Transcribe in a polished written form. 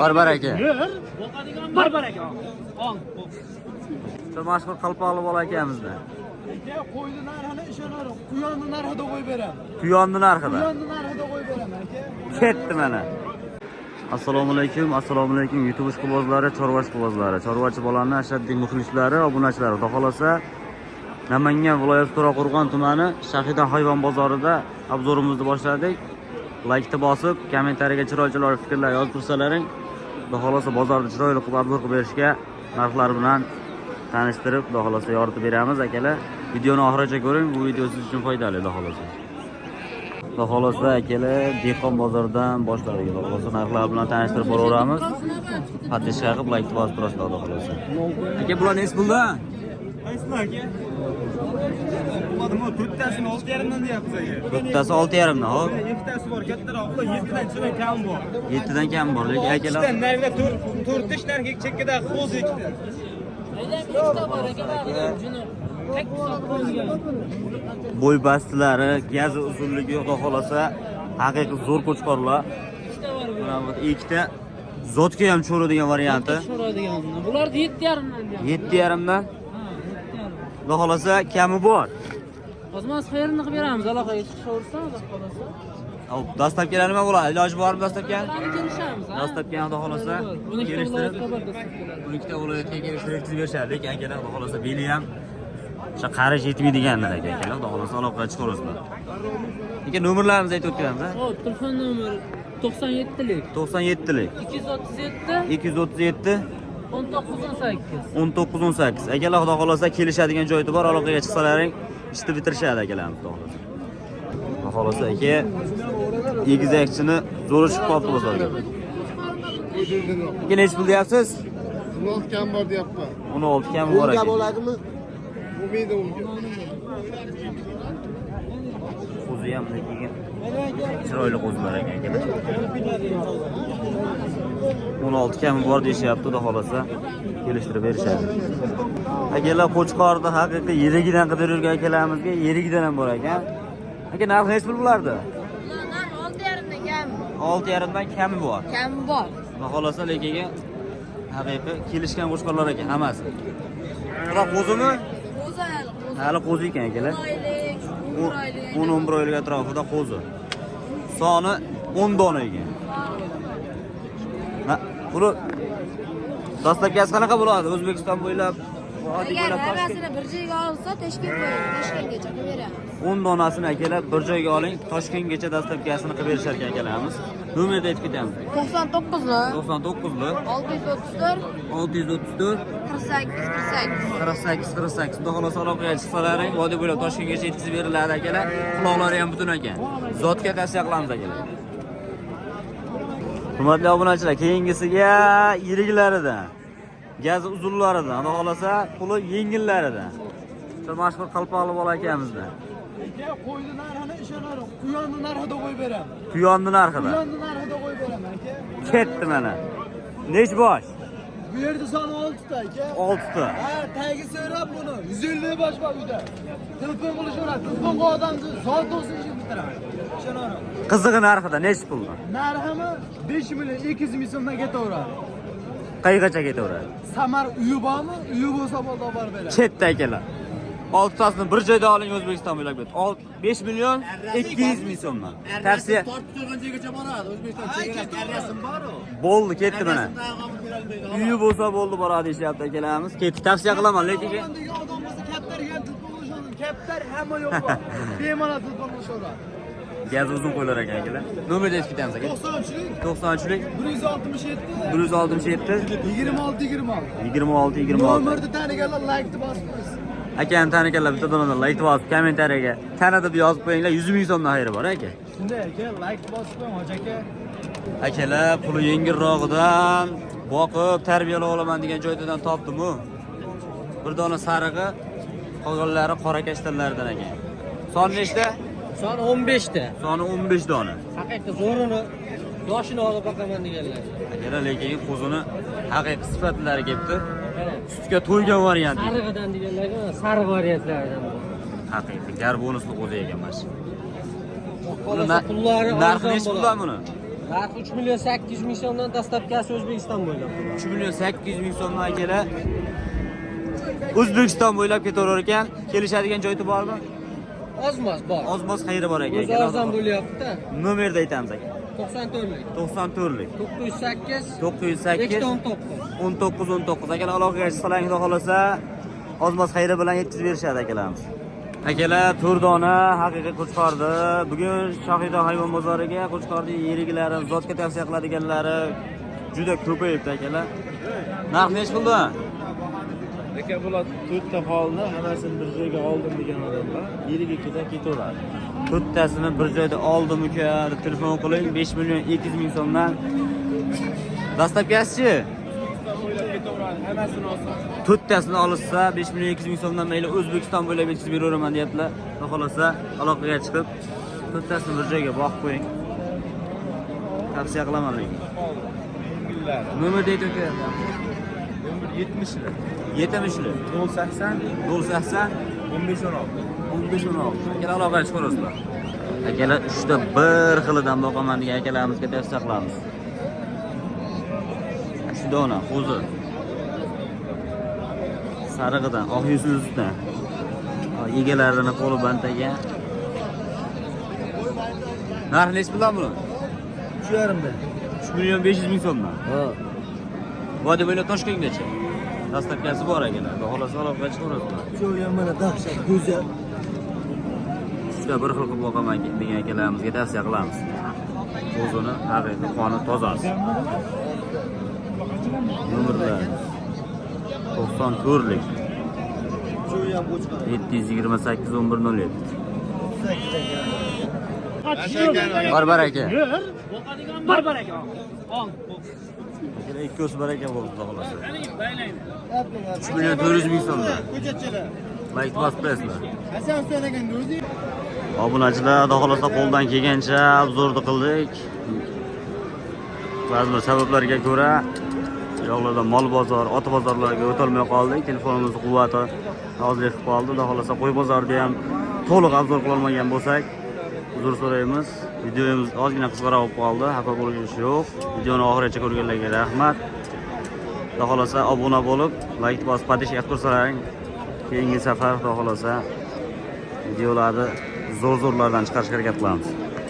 Barbar aka. Barbar aka. Ol. Shu mashhur qalpoqli bola akamizni. Qo'yni narxini ishonarim. Quyonni narxida qo'yib beraman. Quyonni narxida. Quyonni narxida qo'yib beraman aka. Ketdi mana. Assalomu alaykum YouTube ishqibozlari, chorva ishqibozlari, chorvachi bolalarning ashaddiy muxlislari, obunachilari. Xudo xolasa Namangan viloyati To'raqo'rg'on tumani Shahida hayvon bozorida obzorimizni boshladik. Like bosib, kommentariyaga chiroyli fikrlar yozib tursalaring, xudo xolasa bozorda chiroyli qilib obzor qilib berishga, narxlar bilan tanishtirib, xudo xolasa yoritib beramiz akalar. Videoni oxirigacha ko'ring, bu video siz uchun foydali, xudo xolasa. Xudo xolasa akalar, dehqon bozoridan boshladik. Xudo xolasa narxlar bilan tanishtirib boraveramiz. Hadisha qilib like bosib turasiz, xudo xolasa. Aka, bular nesi bo'ldi? Qaysizlar aka? Bularni to'rttasini 6,5 dan deyapsiz aka. To'rttasi 6,5 dan, hop. Ikkitasi bor, kattaroq, 7dan chidan kam bor. 7dan kam bor, lekin akalar. Ikkitadan narida 4 narxi chekkada qo'z ikkita. Bo'y bastilari, gazi uzunligi xudo xolasa haqiqiy zo'r qo'chqorlar. Mana bu ikkita zotga ham cho'radigan varianti. Bularda 7,5 dan. 7,5 dan. Xudo xolasa kami bor. O'zimiz xayrini qilib beramiz, aloqaga chiqishaversin, xudo xolasa. Hop, dastlabkilar nima bo'ladi? Iloji bormi dastlabki? Kelishamiz, ha. Dastlabki xudo xolasa kelishtirib, unikta viloyatga kelishtirib berishadi. Lekin akalar xudo xolasa beli ham o'sha qarish yetmaydiganlar akalar, xudo xolasa aloqaga chiqaversinlar. Lekin nomerlarimizni aytib o'tganmiz, ha? Hop, telefon nomeri 97lik. 97lik. 237 237 1918. 1918. Akalar xudo xolasa kelishadigan joyi bor, aloqaga chiqsalaring, ishni bitirishadi akalarimiz xudo xolasa. Xudo xolasa aka egizakchini zo'r chiqib qolibdi bozorga. Aka nech pul deyapsiz? 16 kam bor deyapman. 16 kam bor aka. Bo'ladimi? Bo'lmaydi unga. Qo'zi ham lekin chiroyli qo'zilar ekan akalar. 16 kam bor deyishyapti, xudo xolasa kelishtirib berishadi. Akalar Qo'chqorda haqiqiy yirigidan qidirib yurgan akalarimizga yirigidan ham bor ekan. Aka narxi nech pul bo'lardi? Narx 6,5 dan kam. 6,5 dan kami bor. Kam bor. Xudo xolasa lekin haqiqiy kelishgan qo'chqorlar ekan hammasi. Biroq qo'zimi? Qo'zi Hali qo'zi ekan akalar. 10-11 oylik atrofida qo'zi. Soni 10 dona ekan. Buni dastlabkasi qanaqa bo'ladi? O'zbekiston bo'ylab, vodiy Agar bo'ylab hammasini bir joyga olsa, Toshkentgacha qilib beramiz. 10 donasini akalar bir joyga oling, Toshkentgacha dastlabkasini qilib berishar ekan akalarimiz. Nomerni aytib ketamiz. 99 li 99 li 634 634 48 48. Xudo xolasa aloqaga chiqsalaring, vodiy bo'ylab Toshkentgacha yetkazib beriladi akalar. Quloqlari ham butun ekan. Zotga tavsiya qilamiz akalar. Hurmatli obunachilar, keyingisiga yiriklaridan, gazi uzunlaridan, xudo xolasa puli yengillaridan. Shu mashhur qalpoqli bola akamizdan. Qo'yni narxini ishonarim. Quyonni narxida qo'yib beraman. Quyonni narxida. Quyonni narxida qo'yib beraman aka. Ketdi mana. Nech bosh? Bu yerda soni 6 ta aka. 6 ta. Ha, tagi so'rab buni 150 bosh bor uyda. Telefon qilishaveradi. Telefonga odamni soat 9 bitiraman. Ishonarim. Qizig'i narxida nech puldan? Narximi 5 million 200 ming so'mdan ketaveradi. Qaygacha ketaveradi? Samar uyi bormi? Uyi bo'lsa bo'ldi olib beradi. Ketdi akalar. 6 tasini bir joyda oling, O'zbekiston bo'ylab ket. 5 million 200 ming so'mdan. Tavsiya. Tortib turgan joygacha boradi. O'zbekiston chegarasi karrasim bor-ku. Bo'ldi, ketdi mana. Uyi bo'lsa bo'ldi boradi deyapti akalarimiz. Ketdi, tavsiya qilaman, lekin Odam bo'lsa kaptarga telefon qilishaveradi. Kaptar hamma yo'q bor. Bemalol telefon qilishaveradi. gaz uzun qo'ylar ekan akalar. Nomerni aytib ketamiz aka. 90'lik 90'lik 167 167 26 26 Nomerni taniganlar like bosib qo'ysin. Akani taniganlar bitta donadan like bosib kommentariyaga tanida deb yozib qo'yinglar. 100 ming so'mdan xayri bor aka. Shunday aka, like bosib qo'ying hoji aka. Akalar puli yengilrog'idan boqib tarbiyalab olaman degan joydan topdim-ku. Bir dona sarig'i, qolganlari qora kashtanlardan ekan. Son nechta? Son 15 ta. Soni 15 dona. Haqiqiy zo'rini yoshini olib boqaman deganlar. Akalar lekin qo'zini haqiqiy sifatlari kelibdi. Sutga to'ygan variant. Sarig'idan deganlarga sariq variantlaridan. Haqiqiy gar bonusli qo'zi ekan mana shu. Pullari Narxi nech puldan buni? Narxi 3 million 800 ming so'mdan dastlabkasi O'zbekiston bo'ylab. 3 million 800 ming so'mdan kelar. O'zbekiston bo'ylab ketaverar ekan. Kelishadigan joyi bormi? Ozmoz bor. Ozmoz xayri bor ekan. O'zi arzon bo'lyapti. Nomerda aytamiz aka. 94lik. 94lik. 908 908 19 19 akalar aloqaga chiqsalaring xudo xolasa ozmoz xayri bilan yetkazib berishadi akalarimiz. Akalar Turdona haqiqiy Qo'chqordi. Bugun Shohida hayvon bozoriga Qo'chqorning yiriklari, zotga tavsiya qiladiganlari juda ko'payibdi akalar. Narx nech pulda? Aka bular 4 ta holni hammasini bir joyga oldim degan odamlar 22 dan ketaveradi. To'rttasini bir joyda oldim uka deb telefon qiling 5 million 200 ming so'mdan. Dastlabkasi Hammasini olsa to'rttasini olsa 5 million 200 ming so'mdan mayli O'zbekiston bo'ylab yetkazib beraman deyaptilar. Xudo xolasa aloqaga chiqib to'rttasini bir joyga boqib qo'ying. Tavsiya qilaman lekin. Nomer deydi uka. nomer 70lar. 70lik 080 080 15 16. 15 16. Akalar aloqaga chiqaverasizlar. Akalar uchta bir xilidan boqaman degan akalarimizga tavsiya qilamiz. Shidona, qo'zi. Sarig'idan, oq yuzdan. Egalarini qo'li bantagan. Narxi nech bilan buni? 3,5 3 million 500 ming so'mdan. Ha. Vodi bo'ylab Toshkentgacha. Dastlabkasi bor akalar. Xolos aloqaga chiqaverasizlar. Shu ham mana dahshat go'zal. Sizga bir xil qilib boqaman degan akalarimizga tavsiya qilamiz. O'zini haqiqiy qoni tozasi. Nomerlar 94lik Shu ham Qo'chqor. 728 1107. 8 Barbar aka. Barbar aka. Ol. Akalar ikkosi baraka bo'ldi xolos. 3 million 400 ming so'mdan. Ko'chatchilar. Like bas preslar. Hasan so'raganda o'zi Obunachilar, xudo xolasa qo'ldan kelgancha obzorni qildik. Ba'zi bir sabablarga ko'ra yo'qlarda mol bozor, ot bozorlarga o'tolmay qoldik. Telefonimiz quvvati ozlik qilib qoldi. Xudo xolasa qo'y bozorida ham to'liq obzor qila olmagan bo'lsak, uzr so'raymiz. Videomiz ozgina qisqaroq bo'lib qoldi. Xafa bo'lish yo'q. Videoni oxirigacha ko'rganlarga rahmat. Xudo xolasa obuna bo'lib, like bosib, podpishka qilsalaring, keyingi safar xudo xolasa videolarni zo'r-zo'rlardan chiqarishga harakat qilamiz.